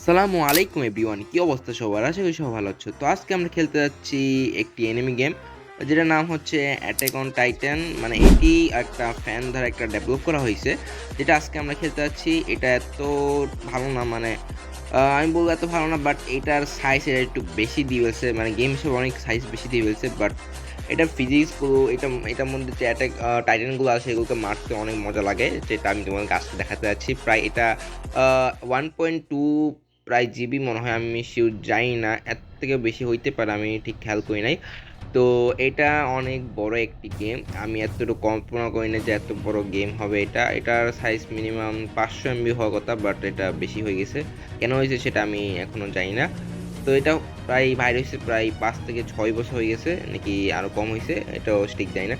আসসালামু আলাইকুম এভরিওয়ান, কি অবস্থা সবার? আশা করি সবাই ভালো আছো। তো আজকে আমরা খেলতে যাচ্ছি একটি এনিমি গেম, যেটার নাম হচ্ছে অ্যাটাক অন টাইটান। মানে এটি একটা ফ্যান দ্বারা একটা ডেভেলপ করা হয়েছে, যেটা আজকে আমরা খেলতে যাচ্ছি। এটা এত ভালো না, মানে আমি বলবো এত ভালো না, বাট এটার সাইজ এটা একটু বেশি দিয়ে ফেলছে, মানে গেম হিসেবে অনেক সাইজ বেশি দিয়ে ফেলছে। বাট এটার ফিজিক্সগুলো, এটার মধ্যে যে অ্যাটাক টাইটানগুলো আছে এগুলোকে মারতে অনেক মজা লাগে, যেটা আমি তোমাদের কাছে দেখাতে যাচ্ছি। প্রায় এটা 1.2 প্রায় জিবি মনে হয়, আমি শিওর জানি না, এর থেকে বেশি হইতে পারে, আমি ঠিক খেয়াল করি নাই। তো এটা অনেক বড় একটি গেম, আমি এতটুকু কল্পনা করি না যে এত বড় গেম হবে। এটার সাইজ মিনিমাম 500 MB হওয়ার কথা, বাট এটা বেশি হয়ে গেছে। কেন হয়েছে সেটা আমি এখনো জানি না। তো এটা প্রায় বাইরে হয়েছে প্রায় 5 থেকে 6 বছর হয়ে গেছে, নাকি আরও কম হয়েছে, এটাও ঠিক জানি না।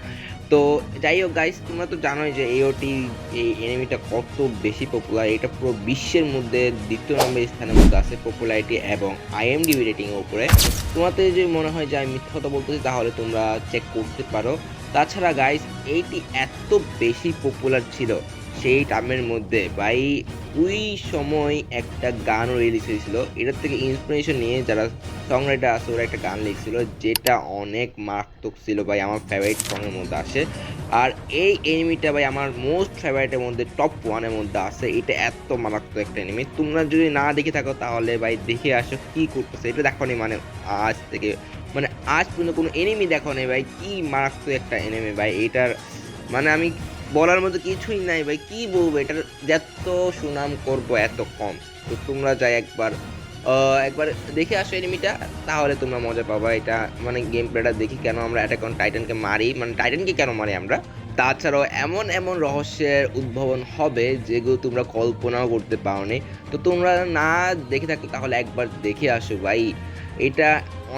তো যাই হোক গাইস, তোমরা তো জানোই যে এওটি এই এনিমিটা কত বেশি পপুলার। এটা পুরো বিশ্বের মধ্যে দ্বিতীয় নম্বর স্থানের মধ্যে আছে পপুলারিটি এবং আইএমডিবি রেটিং এর উপরে। তোমাদের যদি মনে হয় যে আমি মিথ্যা কথা বলতেছি, তাহলে তোমরা চেক করতে পারো। তাছাড়া গাইস, এইটি এত বেশি পপুলার ছিল সেই টাইমের মধ্যে ভাই, ওই সময় একটা গানও রিলিজ হয়েছিল এটার থেকে ইন্সপিরেশন নিয়ে। যারা সং রাইটার আছে ওরা একটা গান লিখছিল, যেটা অনেক মারাত্মক ছিল ভাই, আমার ফেভারিট সঙের মধ্যে আসে। আর এই এনিমিটা ভাই আমার মোস্ট ফেভারিটের মধ্যে টপ ওয়ানের মধ্যে আছে। এটা এত মারাত্মক একটা এনিমি, তোমরা যদি না দেখে থাকো তাহলে ভাই দেখে আসো কি করতেছে। এটা দেখো নি মানে আজ থেকে, মানে আজ পর্যন্ত কোনো এনিমি দেখো নেই ভাই, কি মারাত্মক একটা এনিমি ভাই এটার। মানে আমি বলার মতো কিছুই নাই ভাই, কি বলবো, এটার যত সুনাম করব এত কম। তো তোমরা যাই একবার দেখে আসো এনিমিটা, তাহলে তোমরা মজা পাবা। এটা মানে গেম প্লেটা দেখি কেন আমরা অ্যাটাক অন টাইটানকে মারি, মানে টাইটানকে কেন মারি আমরা। তাছাড়াও এমন এমন রহস্যের উদ্ভাবন হবে যেগুলো তোমরা কল্পনাও করতে পারোনি। তো তোমরা না দেখে থাকো তাহলে একবার দেখে আসো ভাই। এটা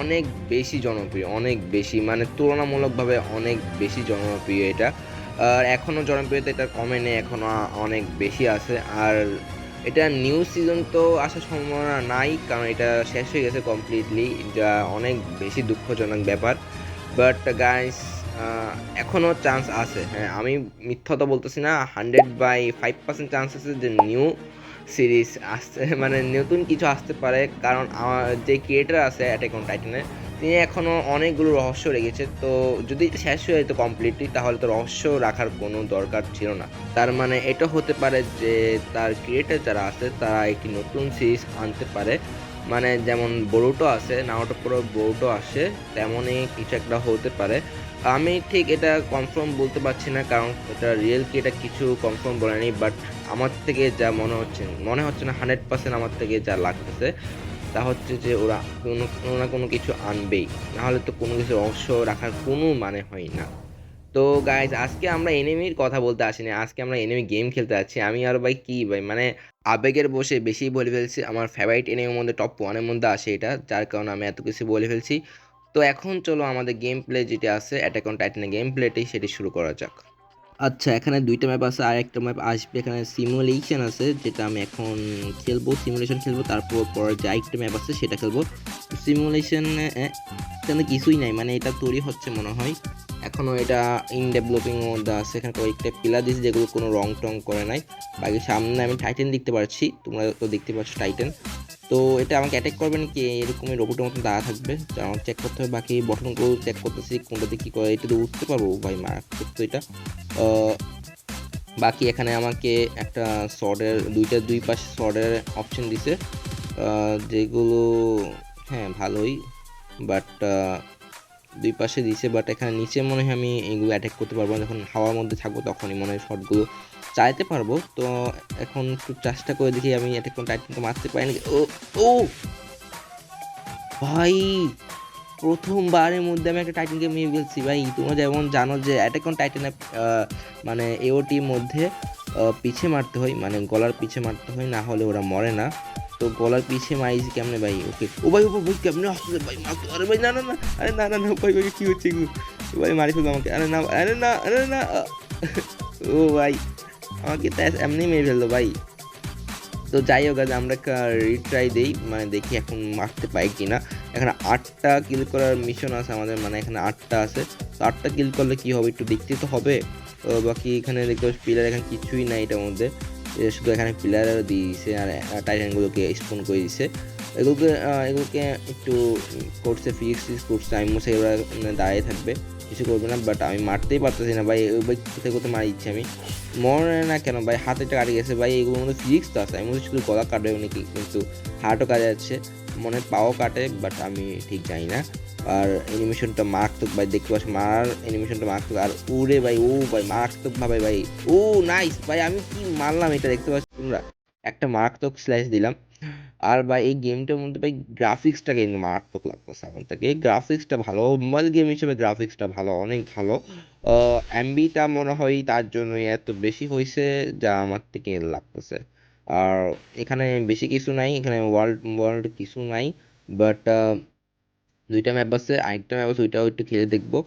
অনেক বেশি জনপ্রিয়, অনেক বেশি, মানে তুলনামূলকভাবে অনেক বেশি জনপ্রিয় এটা। আর এখনও জনপ্রিয়তা এটা কমে নেই, এখনও অনেক বেশি আছে। আর এটা নিউ সিজন তো আসার সম্ভাবনা নাই, কারণ এটা শেষ হয়ে গেছে কমপ্লিটলি, যা অনেক বেশি দুঃখজনক ব্যাপার। বাট গাইস, এখনও চান্স আছে। হ্যাঁ, আমি মিথ্যা তো বলতেছি না, 100/5% চান্স আছে যে নিউ সিরিজ আসতে মানে নতুন কিছু আসতে পারে। কারণ আমার যে ক্রিয়েটার আছে অ্যাটাক অন টাইটানের, তিনি এখনও অনেকগুলো রহস্য রেখেছে। তো যদি এটা শেষ হয়ে যেত কমপ্লিটলি, তাহলে তো রহস্য রাখার কোনো দরকার ছিল না। তার মানে এটা হতে পারে যে তার ক্রিয়েটার যারা আছে তারা একটি নতুন সিরিজ আনতে পারে। মানে যেমন বরুটো আছে, নাওটো পুরো বরুটো আসে, তেমনই কিছু একটা হতে পারে। আমি ঠিক এটা কনফার্ম বলতে পারছি না, কারণ এটা রিয়েল কি এটা কিছু কনফার্ম বলেনি। বাট আমার থেকে যা মনে হচ্ছে না, 100% আমার থেকে যা লাগতেছে তা হচ্ছে যে ওরা কোনো না কোনো কিছু আনবেই, নাহলে তো কোনো কিছু রহস্য রাখার কোনো মানে হয় না। তো গাইজ, আজকে আমরা এনিমির কথা বলতে আসিনি, আজকে আমরা এনিমি গেম খেলতে যাচ্ছি। আমি আর ভাই কি ভাই, মানে আবেগের বসে বেশি বলে ফেলছি। আমার ফেভারিট এনিমির মধ্যে টপ ওয়ানের মধ্যে আসে এটা, যার কারণে আমি এত কিছু বলে ফেলছি। তো এখন চলো আমাদের গেম প্লে যেটা আছে অ্যাটাক অন টাইটানের গেম প্লেটি সেটি শুরু করা যাক। আচ্ছা, এখানে দুইটা ম্যাপ আছে, আর একটা ম্যাপ আসবে। এখানে সিমুলেশন আছে, যেটা আমি এখন খেলবো, সিমুলেশন খেলবো। তারপর পরে যে আরেকটা ম্যাপ আছে সেটা খেলবো। সিমুলেশন এখানে কিছুই নাই, মানে এটা তৈরি হচ্ছে মনে হয়, এখনও এটা ইন ডেভেলপিং মধ্যে আছে। এখানে কয়েকটা পিলার দিয়েছে যেগুলো কোনো রং টং করে নাই। বাকি সামনে আমি টাইটান দেখতে পাচ্ছি, তোমরা তো দেখতে পাচ্ছ টাইটান। তো এটা আমাকে অ্যাটাক করবে নাকি এরকমই রোবটের মতন দাঁড়া থাকবে, তো আমাকে চেক করতে হবে। বাকি বটনগুলো চেক করতেছি কোনটাতে কী করে, এটা তো উঠতে পারবো ভাই, মারাত্মক তো এটা। বাকি এখানে আমাকে একটা দুই পাশে শর্টের অপশন দিছে, যেগুলো হ্যাঁ ভালোই, বাট দুই পাশে দিছে। বাট এখানে নিচে মনে হয় আমি এগুলো অ্যাটাক করতে পারবো না, যখন হাওয়ার মধ্যে থাকবো তখনই মনে হয় শর্টগুলো চাইতে পারবো। তো এখন একটু চেষ্টা করে দেখি আমি অ্যাটাক কোন টাইটেনকে মারতে পারি নাকি। ও ও ভাই, প্রথমবারের মধ্যে আমি একটা টাইটেনকে মেরে ফেলছি ভাই। তোমরা যেমন জানো যে অ্যাটাক অন টাইটানে মানে এওটির মধ্যে পিছে মারতে হয়, মানে গলার পিছে মারতে হয়, না হলে ওরা মরে না। তো গলার পিছে মারিছি কেমনে ভাই? ওকে, ও ভাই, ও ভাই কেমনে আসছে ভাই, মারতে, আরে ভাই না না না, আরে না না না ভাই, ভাই কি হচ্ছে এগুলো? ভাই মারি ফেলবো আমাকে, আরে না আরে না আরে না ও ভাই, আমাকে তো এমনি মেরে ফেললো ভাই। তো যাই হোক, আজ আমরা একটা রিট্রাই দেই, মানে দেখি এখন মারতে পাই কিনা। এখানে 8টা কিল করার মিশন আছে আমাদের, মানে এখানে 8টা আছে। তো 8টা কিল করলে কি হবে একটু দেখতে তো হবে। তো বাকি এখানে দেখতে পাচ্ছি পিলার, এখানে কিছুই নাই এটার মধ্যে। শুধু এখানে পিলার দিয়ে দিছে আর টাইটানগুলোকে স্পন করে দিছে। এগুলোকে একটু করছে ফিক্স করছে, আমি মনে এগুলো দাঁড়িয়ে থাকবে, কিছু করবে না। বাট আমি মারতেই পারতেছি না ভাই, ভাই কোথায় কোথায় মারি দিচ্ছি আমি, মরে না কেন ভাই, হাতেটা কাটে গেছে ভাই। এগুলোর মধ্যে ফিজিক্স তো আছে, আমি মনে শুধু গলা কাটবে নাকি, কিন্তু হার্টও কাটে যাচ্ছে, মনে পাও কাটে, বাট আমি ঠিক জানি না। আর অ্যানিমেশনটা মারাত্মক ভাই, দেখতে পাচ্ছি মারার অ্যানিমেশনটা মারাত্মক। আর উড়ে ভাই, ও ভাই মারাত্মক ভাবে ভাই, ও নাইস ভাই, আমি কি মারলাম এটা দেখতে পাচ্ছি তোমরা, একটা মারাত্মক স্ল্যাশ দিলাম। আর ভাই এই গেমটার মধ্যে ভাই গ্রাফিক্সটা কিন্তু মারাত্মক লাগতেছে আমার থেকে, এই গ্রাফিক্সটা ভালো, মোবাইল গেম হিসেবে গ্রাফিক্সটা ভালো, অনেক ভালো। এমবিটা মনে হয় তার জন্যই এত বেশি হয়েছে যা আমার থেকে লাগতেছে। আর এখানে বেশি কিছু নাই, এখানে ওয়ার্ল্ড ওয়ার্ল্ড কিছু নাই, বাট দুইটা ম্যাপ আছে, আরেকটা ম্যাপ আছে, ওইটাও একটু খেলে দেখবো।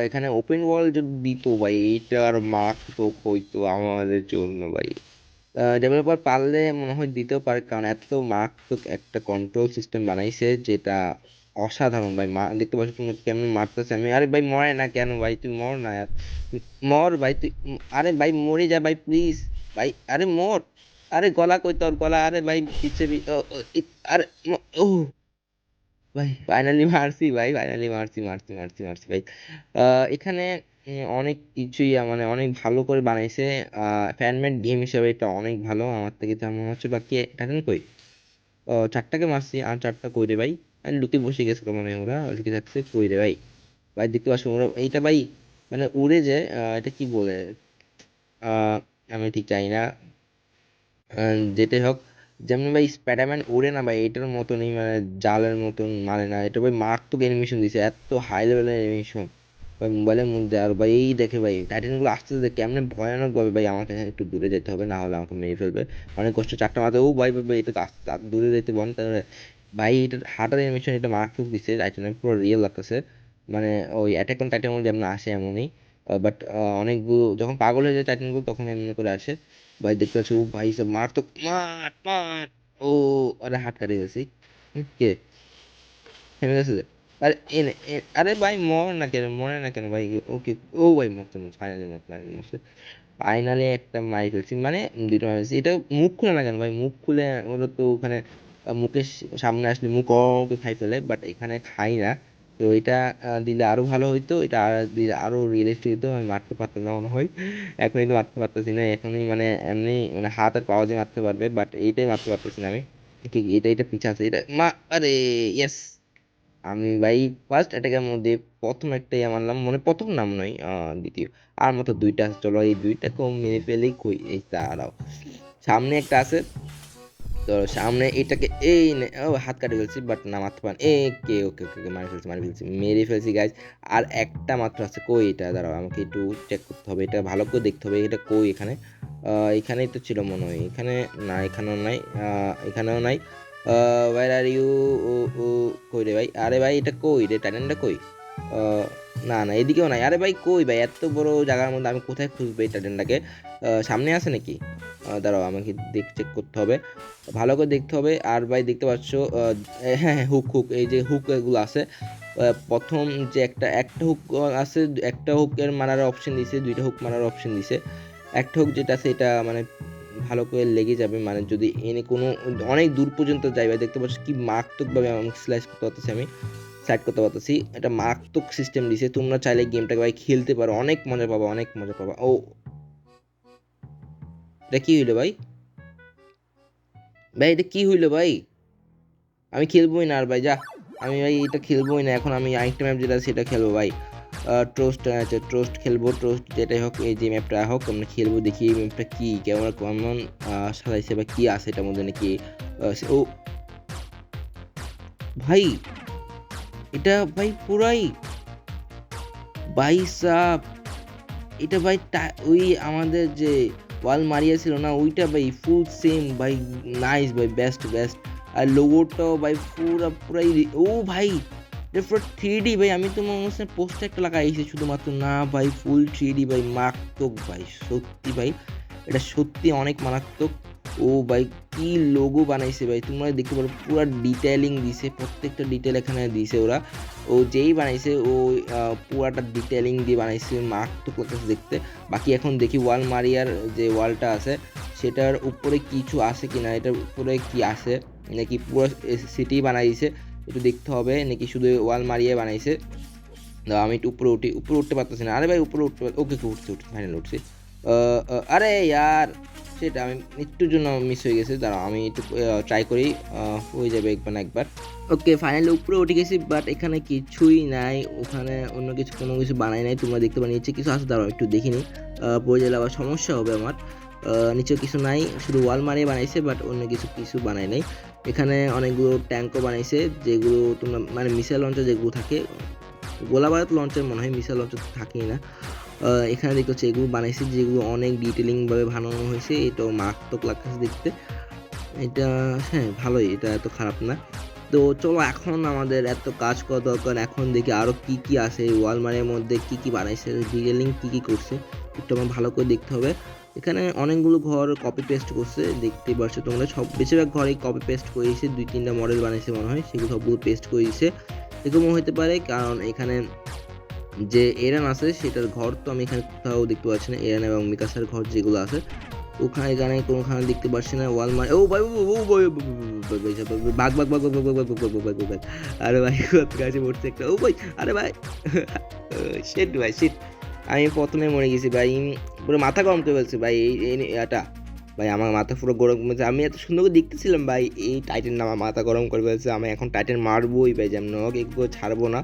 এখানে ওপেন ওয়ার্ল্ড যদি দিত ভাই, এইটার মার্ক তো হইতো আমাদের জন্য ভাই। ডেভেলপার পারলে মনে হয় দিতেও পারে, কারণ এত মারাত্মক একটা কন্ট্রোল সিস্টেম বানাইছে যেটা অসাধারণ ভাই। দেখতে পাচ্ছ তুমি কেমন মারতেছে, আমি আরে ভাই মরে না কেন ভাই, তুই মর না আর, মর ভাই তুই, আরে ভাই মরে যা ভাই প্লিজ ভাই, আরে মর, আরে গলা কই তোর গলা, আরে ভাই পিছে আরে ও ভাই ফাইনালি মারছি ভাই, ফাইনালি মারছি ভাই। এখানে অনেক কিছুই মানে অনেক ভালো করে বানাইছে, ফ্যানমেড গেম হিসেবে এটা অনেক ভালো আমার থেকে যা মনে হচ্ছে। বাকি টাইটান কই, চারটাকে মারছি, আর চারটা কই রে ভাই, আমি লুকিয়ে বসে গেছিল মানে, ওরা লুকিয়ে থাকছে কই রে ভাই। ভাই দেখতে পাচ্ছ ওরা, এইটা ভাই মানে উড়ে যে এটা কি বলে, আহ, আমি ঠিক জানি না, যেটাই হোক, যেমন ভাই স্পাইডারম্যান ওড়ে না ভাই, এটার মতনই মানে জালের মতন মানে না, এটা ভাই মারাত্মক অ্যানিমেশন দিছে, এত হাই লেভেলের অ্যানিমেশন ভাই মোবাইলের মধ্যে। আর ভাই এই দেখে ভাই টাইটানগুলো আসতে কেমনে ভয়ানক ভাবে ভাই, আমাকে একটু দূরে যেতে হবে, না হলে আমাকে মেরে ফেলবে, অনেক কষ্ট চারটা মাথা, ও ভাই ভাই ভাই, এটা তো আস্তে দূরে যেতে বল তাহলে ভাই। এটা হার্টের অ্যানিমেশন এটা মারাত্মক দিচ্ছে, টাইটানের পুরো রিয়েল লাগতেছে, মানে ওই অ্যাটাক অন টাইটান যেমন আসে এমনই। বাট অনেকগুলো যখন পাগল হয়ে যায় টাইটানগুলো তখন এমনি করে আসে ভাই, দেখতে পাচ্ছি ও ভাই সব মার তো মার মার, ও আরে হাত কাটে গেছি, কে থেমে গেছে যে? আরে আরে ভাই মর না কেন, মরে না কেন ভাই, ওকে ও ভাই মরতে ফাইনালি মরছে, ফাইনালি একটা মারি ফেলছি, মানে দুটো মারছি। এটা মুখ খুলে না কেন ভাই, মুখ খুলে ওরা তো ওখানে মুখের সামনে আসলে মুখ ওকে খাই ফেলে, বাট এখানে খাই না। তো এটা দিলে আরো ভালো হইতো, এটা দিলে আরো রিয়েলিস্টিক হতো, আমি মারতে পারতাম না মনে হয়। এখন কিন্তু মারতে পারতেছি না, এখনই মানে এমনি মানে হাত আর পাওয়া দিয়ে মারতে পারবে, বাট এইটাই মারতে পারতেছি না আমি। ঠিক এটা পিছা আছে এটা আরে ইয়েস, আমি ভাই ফার্স্ট অ্যাটাকের মধ্যে প্রথম একটাই মারলাম, মানে প্রথম নাম নয়, দ্বিতীয়। আর মতো দুইটা আছে, চলো এই দুইটাকেও মেরে ফেলেই কই, এই দাঁড়াও সামনে একটা আছে, তো সামনে এটাকে এই ও হাত কাটে ফেলছি, বাট না মারতে পারেন এ কে, ওকে ওকে মারি ফেলছি মেরে ফেলছি গাইজ। আর একটা মাত্র আছে, কই এটা, দাঁড়াও আমাকে একটু চেক করতে হবে, এটা ভালো করে দেখতে হবে, এটা কই এখানে, এখানেই তো ছিল মনে হয়, এখানে না, এখানেও নাই, এখানেও নাই, ওয়ার আর ইউ, ও ও কই রে ভাই, আরে ভাই এটা কই রে, টাইটানটা কই, আহ, না না এদিকেও নাই, আরে ভাই কই ভাই, এত বড় জায়গার মধ্যে আমি কোথায় খুঁজবো এই টাইটানটাকে, সামনে আছে নাকি, দাঁড়াও আমাকে চেক করতে হবে, ভালো করে দেখতে হবে। আর ভাই দেখতে পাচ্ছ হ্যাঁ হ্যাঁ হুক হুক, এই যে হুক এগুলো আছে, প্রথম যে একটা একটা হুক আছে, একটা হুকের মারার অপশন দিছে, দুইটা হুক মারার অপশন দিছে, একটা হুক যেটা আছে এটা মানে ভালো করে লেগে যাবে, মানে যদি এনে কোনো অনেক দূর পর্যন্ত যাই ভাই, দেখতে পাচ্ছ কি মারাত্মকভাবে আমি স্লাইস করতে পারতেছি, আমি সাইড করতে পারতেছি, এটা মারাত্মক সিস্টেম দিছে, তোমরা চাইলে গেমটাকে ভাই খেলতে পারো, অনেক মজা পাবা, অনেক মজা পাবা। ও এটা কি হইলো ভাই, ভাই এটা কি হইলো ভাই, আমি খেলবোই না আর ভাই, যা আমি ভাই এটা খেলবোই না এখন, আমি আরেকটা ম্যাপ যেটা সেটা খেলবো ভাই, ট্রোস্ট আছে, ট্রোস্ট খেলবো, ট্রোস্ট যেটাই হোক, এই যে ম্যাপটা হোক আমরা খেলবো, দেখি এই ম্যাপটা কি কেমন কেমন সাজাইছে বা কি আছে এটার মধ্যে নাকি, ও ভাই এটা ভাই পুরাই ভাই সাব, এটা ভাই ওই আমাদের যে ওয়াল মারিয়া ছিল না ওইটা ভাই ফুল সেম ভাই, নাইস ভাই, বেস্ট বেস্ট। আর লোগোটাও ভাই পুরাই ও ভাই এটা পুরো 3D ভাই, আমি তো মনে হচ্ছে পোস্টার একটা লাগাইছি শুধুমাত্র, না ভাই ফুল 3D ভাই, মারাত্মক ভাই সত্যি ভাই, এটা সত্যি অনেক মারাত্মক। ও ভাই কি লোগো বানাইছে ভাই, তোমরা দেখতে পারো পুরো ডিটেইলিং দিছে, প্রত্যেকটা ডিটেল এখানে দিছে ওরা। ও যেই বানাইছে ও পুরাটা ডিটেইলিং দিয়ে বানাইছে, মারাত্মক লাগতেছে দেখতে। বাকি এখন দেখি ওয়াল মারিয়ার যে ওয়ালটা আছে সেটার উপরে কিছু আছে কিনা, এটার উপরে কি আছে, নাকি পুরো সিটি বানাই দিছে একটু দেখতে হবে, নাকি শুধু ওয়াল মারিয়ে বানাইছে। আমি একটু উপরে উঠি, উপরে উঠতে পারতেছি না। আরে ভাই উপরে উঠতে ওকে উঠছি ফাইনাল উঠছি। আরে ইয়ার সেটা আমি একটুর জন্য মিস হয়ে গেছে, দাঁড়াও আমি একটু ট্রাই করি, হয়ে যাবে একবার না একবার। ওকে ফাইনালি উপরে উঠে গেছি, বাট এখানে কিছুই নাই, ওখানে অন্য কিছু কোনো কিছু বানাই নাই। তোমরা দেখতে পারো নিচে কিছু আছে, দাঁড়াও একটু দেখিনি, পড়ে গেলে আবার সমস্যা হবে আমার। নিচে কিছু নাই, শুধু ওয়াল মারিয়ে বানাইছে, বাট অন্য কিছু বানাই নাই। এখানে অনেকগুলো ট্যাঙ্কও বানাইছে, যেগুলো তোমরা মানে মিসাইল লঞ্চার যেগুলো থাকে, গোলাবারুদ লঞ্চার মনে হয়, মিসাইল লঞ্চার থাকেই না। এখানে দেখতে হচ্ছে এগুলো বানাইছে, যেগুলো অনেক ডিটেলিংভাবে বানানো হয়েছে, এটাও মারাত্মক লাগতেছে দেখতে। এটা হ্যাঁ ভালোই, এটা এত খারাপ না। তো চলো এখন আমাদের এত কাজ করা দরকার, এখন দেখি আরও কি কি আছে ওয়ালমারের মধ্যে, কি কি বানাইছে, ডিটেলিং কি কি করছে একটু আমার ভালো করে দেখতে হবে। এখানে অনেকগুলো ঘর কপি পেস্ট করছে, দেখতে পাচ্ছ তোমরা, সব বেশিরভাগ ঘরেই কপি পেস্ট করেছে, 2-3টা মডেল বানাইছে মনে হয়, সেগুলো সবগুলো পেস্ট করে দিয়েছে। এরকমও হতে পারে, কারণ এখানে যে এরান আছে সেটার ঘর তো আমি এখানে কোথাও দেখতে পাচ্ছি না, এরান এবং মিকাসার ঘর যেগুলো আছে ওখানে এখানে কোনোখানে দেখতে পাচ্ছি না। ওয়ালমার্ট, ও ভাই ও ভাই বাঘ বাঘ বাঘ বাঘ বাঘ বাঘ বাঘ বাঘ বাঘ বাঘ, আরে ভাই কত কাছে পড়ছে একটা, ও ভাই আরে ভাই শিট ভাই শিট, আমি প্রথমে মরে গেছি ভাই, পুরো মাথা গরম করে ফেলছে ভাই এটা। ভাই আমার মাথা পুরো গরম করেছে, আমি এত সুন্দর করে দেখতেছিলাম ভাই, এই টাইটেন আমার মাথা গরম করে ফেলছে। আমি এখন টাইটেন মারবোই ভাই, যেমন হোক এগুলো ছাড়বো না।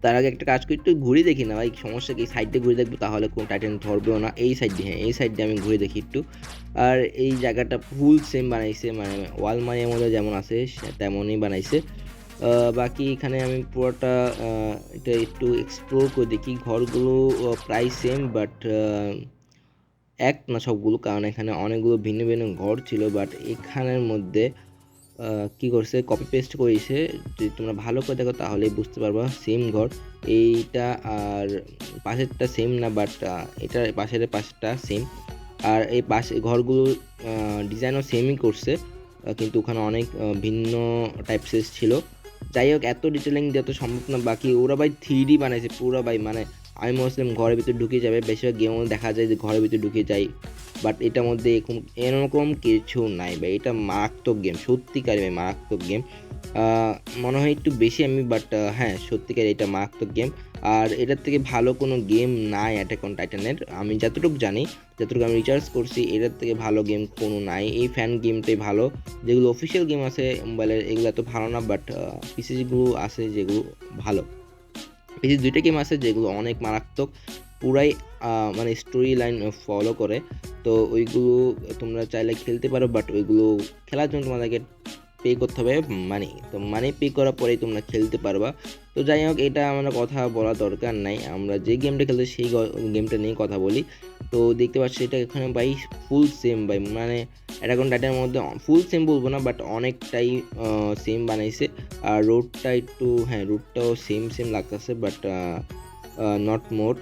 তার আগে একটা কাজ করি, একটু ঘুরে দেখি না ভাই, সমস্যা কি সাইড দিয়ে ঘুরে দেখবো, তাহলে কোনো টাইটেন ধরবেও না। এই সাইড দিয়ে, হ্যাঁ এই সাইড দিয়ে আমি ঘুরে দেখি একটু। আর এই জায়গাটা ফুল সেম বানাইছে, মানে ওয়াল মারিয়ার মধ্যে যেমন আছে তেমনই বানাইছে। বাকি এখানে আমি পুরোটা এটা একটু এক্সপ্লোর করে দেখি, ঘরগুলো প্রায় সেম, বাট এক না সবগুলো, কারণ এখানে অনেকগুলো ভিন্ন ভিন্ন ঘর ছিল, বাট এখানের মধ্যে কি করছে কপি পেস্ট করেছে। যদি তোমরা ভালো করে দেখো তাহলে বুঝতে পারবা সেম ঘর এইটা, আর পাশেরটা সেম না, বাট এটার পাশেরটা সেম। আর এই পাশে ঘরগুলো ডিজাইনও সেমই করছে, কিন্তু ওখানে অনেক ভিন্ন টাইপসেস ছিল। যাই হোক এত ডিটেলিং দেওয়া তো সম্ভব না। বাকি ওরা ভাই 3D বানাইছে পুরো ভাই, মানে আমি মুসলিম ঘরের ভিতরে ঢুকে যাবে, বেশিরভাগ গেমও দেখা যায় যে ঘরের ভিতরে ঢুকে যাই, বাট এটার মধ্যে এরকম কিছু নাই ভাই। এটা মারাত্মক গেম, সত্যিকার ভাই মারাত্মক গেম, মনে হয় একটু বেশি আমি, বাট হ্যাঁ সত্যিকার এটা মারাত্মক গেম। আর এটার থেকে ভালো কোনো গেম নাই অ্যাটাক অন টাইটানের, আমি যতটুকু জানি, যতটুকু আমি রিচার্জ করছি, এটার থেকে ভালো গেম কোনো নাই। এই ফ্যান গেমটাই ভালো, যেগুলো অফিসিয়াল গেম আছে মোবাইলের এগুলো এত ভালো না, বাট পিসিগুলো আছে যেগুলো ভালো। পিসি 2টা গেম আছে যেগুলো অনেক মারাত্মক, পুরাই মানে স্টোরি লাইন ফলো করে, তো ওইগুলো তোমরা চাইলে খেলতে পারো, বাট ওইগুলো খেলার জন্য তোমাদেরকে পে করতে হবে মানি, তো মানি পে করার পরেই তোমরা খেলতে পারবা। তো যাই হোক এটা আমরা কথা বলা দরকার নাই, আমরা যে গেমটা খেলতে সেই গেমটা নিয়ে কথা বলি। তো দেখতে পাচ্ছি এটা এখানে ভাই ফুল সেম ভাই, মানে অ্যাটাক অন টাইটানের মধ্যে ফুল সেম বলবো না, বাট অনেকটাই সেম বানাইছে। আর রোডটা একটু, হ্যাঁ রোডটাও সেম সেম লাগতেছে, বাট নট মোর।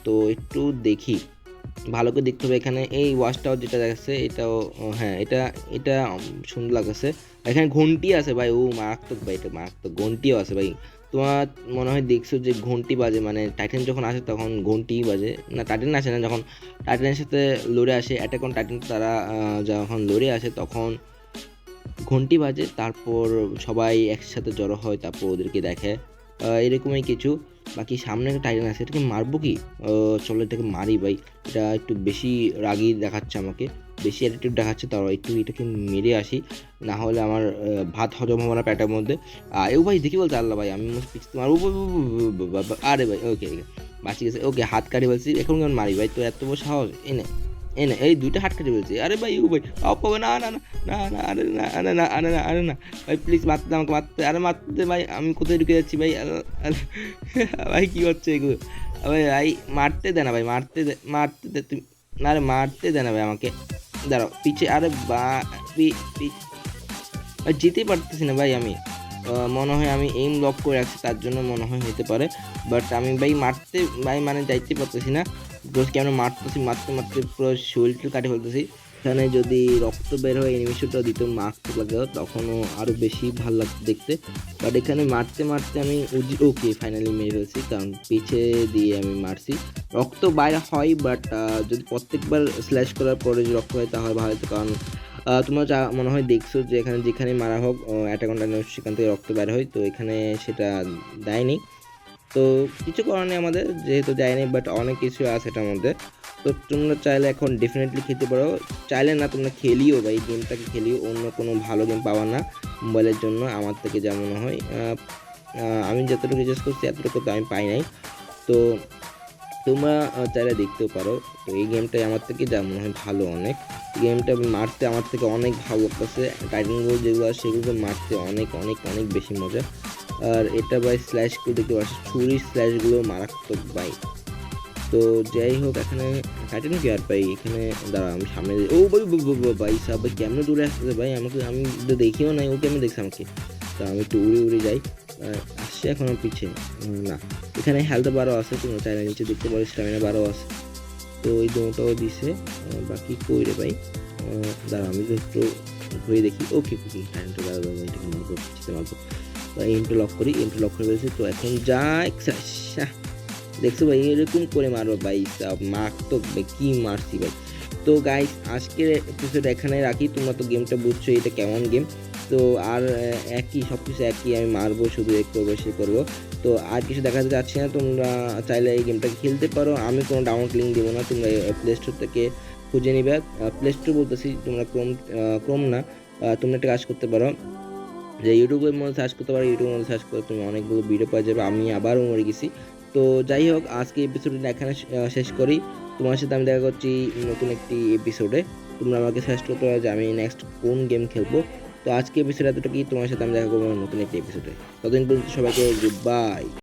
তো একটু দেখি, ভালো করে দেখতে হবে। এখানে এই ওয়াচ টাওয়ার যেটা দেখাচ্ছে এটাও, হ্যাঁ এটা এটা সুন্দর লাগছে। এখানে ঘন্টি আছে ভাই, ও মারাত্মক ভাই, এটা মারাত্মক, ঘন্টিও আছে ভাই। তোমার মনে হয় দেখছো যে ঘন্টি বাজে, মানে টাইটান যখন আসে তখন ঘন্টি বাজে, না টাইটান আসে না, যখন টাইটানের সাথে লড়ে আসে অ্যাটাক অন টাইটান, তারা যখন লড়ে আসে তখন ঘন্টি বাজে, তারপর সবাই একসাথে জড়ো হয়, তারপর ওদেরকে দেখে, এরকমই কিছু। বাকি সামনে একটা টাইটান আছে, এটাকে মারবো কি, চলো এটাকে মারি ভাই, এটা একটু বেশি রাগি দেখাচ্ছে আমাকে, বেশি অ্যাটিটিউড দেখাচ্ছে, তাও একটু এটাকে মেরে আসি, না হলে আমার ভাত হজম হবে না পেটের মধ্যে। এও ভাই দেখি বলতে আল্লাহ ভাই, আমি পিছতে মারবো, আরে ভাই ওকে বাঁচি গেছে, ওকে হাত কাটি বলছি, এখন কেমন মারি ভাই, তো এত বড় সাহস এনে এনে এই 2টা হাত কাটি বলছি, আরে ভাই ও ভাই পাবো না না না না না, আরে না আরে না আরে না আরে না ভাই, প্লিজ মারতে, আমাকে মারতে, আরে মারতে ভাই, আমি কোথায় ঢুকে যাচ্ছি ভাই, ভাই কী হচ্ছে এগুলো ভাই, ভাই মারতে দে না ভাই, মারতে দে তুমি, আরে মারতে দে না ভাই আমাকে, দাঁড়াও পিছে, আরে ভাই যেতেই পারতেছি না ভাই আমি, মনে হয় আমি এইম লক করে রাখছি তার জন্য মনে হয় হতে পারে, বাট আমি ভাই মারতে ভাই মানে যাইতে পারতেছি না, বিকজ কি আমরা মারতেছি, মারতে মারতে পুরো শরীরটা কাটে ফেলতেছি। এখানে যদি রক্ত বের হয় অ্যানিমেশনটা দিত মারতে লাগে তখনও আরও বেশি ভালো লাগতো দেখতে। বাট এখানে মারতে মারতে আমি ওকে ফাইনালি মেরে ফেলছি, কারণ পিছে দিয়ে আমি মারছি। রক্ত বাইরে হয় বাট যদি প্রত্যেকবার স্ল্যাশ করার পরে যদি রক্ত হয় তাহলে ভালো হতো, কারণ তোমরা যা মনে হয় দেখছো যে এখানে যেখানে মারা হোক অ্যাটাক অন টাইটান সেখান থেকে রক্ত বের হয়, তো এখানে সেটা দেয়নি। তো কিছু করার নেই আমাদের, যেহেতু যায়নি, বাট অনেক কিছু আছে এটার মধ্যে। তো তোমরা চাইলে এখন ডেফিনেটলি খেলতে পারো, চাইলে না তোমরা খেলিও বা এই গেমটাকে খেলিও, অন্য কোনো ভালো গেম পাওয়া না মোবাইলের জন্য আমার থেকে যা মনে হয়। আমি যতটুকু রিচার্জ করছি এতটুকু তো আমি পাই নাই, তো তোমরা চাইলে দেখতেও পারো। তো এই গেমটাই আমার থেকে যা মনে হয় ভালো অনেক, গেমটা মারতে আমার থেকে অনেক ভালো লাগতেছে। টাইটানগুলো যেগুলো আছে সেগুলো মারতে অনেক অনেক অনেক বেশি মজা। আর এটা ভাই স্ল্যাশগুলো দেখতে পাচ্ছি, ছুরির স্ল্যাশগুলো মারাত্মক ভাই। তো যাই হোক, এখানে টাইটান কি আর ভাই এখানে দাঁড়া আমি সামনে ও ভাই ভাই সাহ ভাই কেমনে দূরে আসতেছে ভাই, আমাকে আমি তো দেখিও নাই, ও কেমন দেখছি আমাকে। তো আমি একটু উড়ে উড়ে যাই, আসছে এখন আমার পিছিয়ে না। এখানে হেলথ বারও আছে, তুমি চাইলে নিচে দেখতে পারো স্ট্যামিনা বারও আছে। তো ওই দুটোও দিছে, বাকি কই রে ভাই, দাঁড়া আমি তো একটু ঘুরে দেখি। ওকে ওকে টাইমটা দাঁড়া দাঁড়া এটাকে মারবো, পিছিয়ে মারবো। এমটা লক করি, এমটা লক করে ফেলছি। তো এখন যা দেখছো ভাই এরকম করে মারবো ভাই, মার তো ভাই কি মারছি ভাই। তো গাইস আজকের এপিসোড এখানে রাখি, তোমরা তো গেমটা বুঝছো এটা কেমন গেম। তো আর একই সব কিছু একই, আমি মারবো শুধু একটু সে করবো। তো আর কিছু দেখাতে চাচ্ছি না, তোমরা চাইলে এই গেমটাকে খেলতে পারো, আমি কোনো ডাউনলোড লিঙ্ক দেবো না, তোমরা প্লে স্টোর থেকে খুঁজে নিবে। প্লে স্টোর বলতেছি, তোমরা ক্রোম না, তোমরা একটা কাজ করতে পারো যে ইউটিউবের মধ্যে সার্চ করতে পারো, ইউটিউবের মধ্যে সার্চ করে তুমি অনেকগুলো ভিডিও পাওয়া যাবে। আমি আবারও মরে গেছি। তো যাই হোক, আজকে এপিসোডটা এখানে শেষ করি। তোমার সাথে আমি দেখা করছি নতুন একটি এপিসোডে। তোমরা আমাকে সাজেস্ট করতে পারো যে আমি নেক্সট কোন গেম খেলবো। তো আজকে এপিসোড এতটুকুই, তোমার সাথে আমি দেখা করবো নতুন একটি এপিসোডে। ততদিন পর্যন্ত সবাইকে গুড বাই।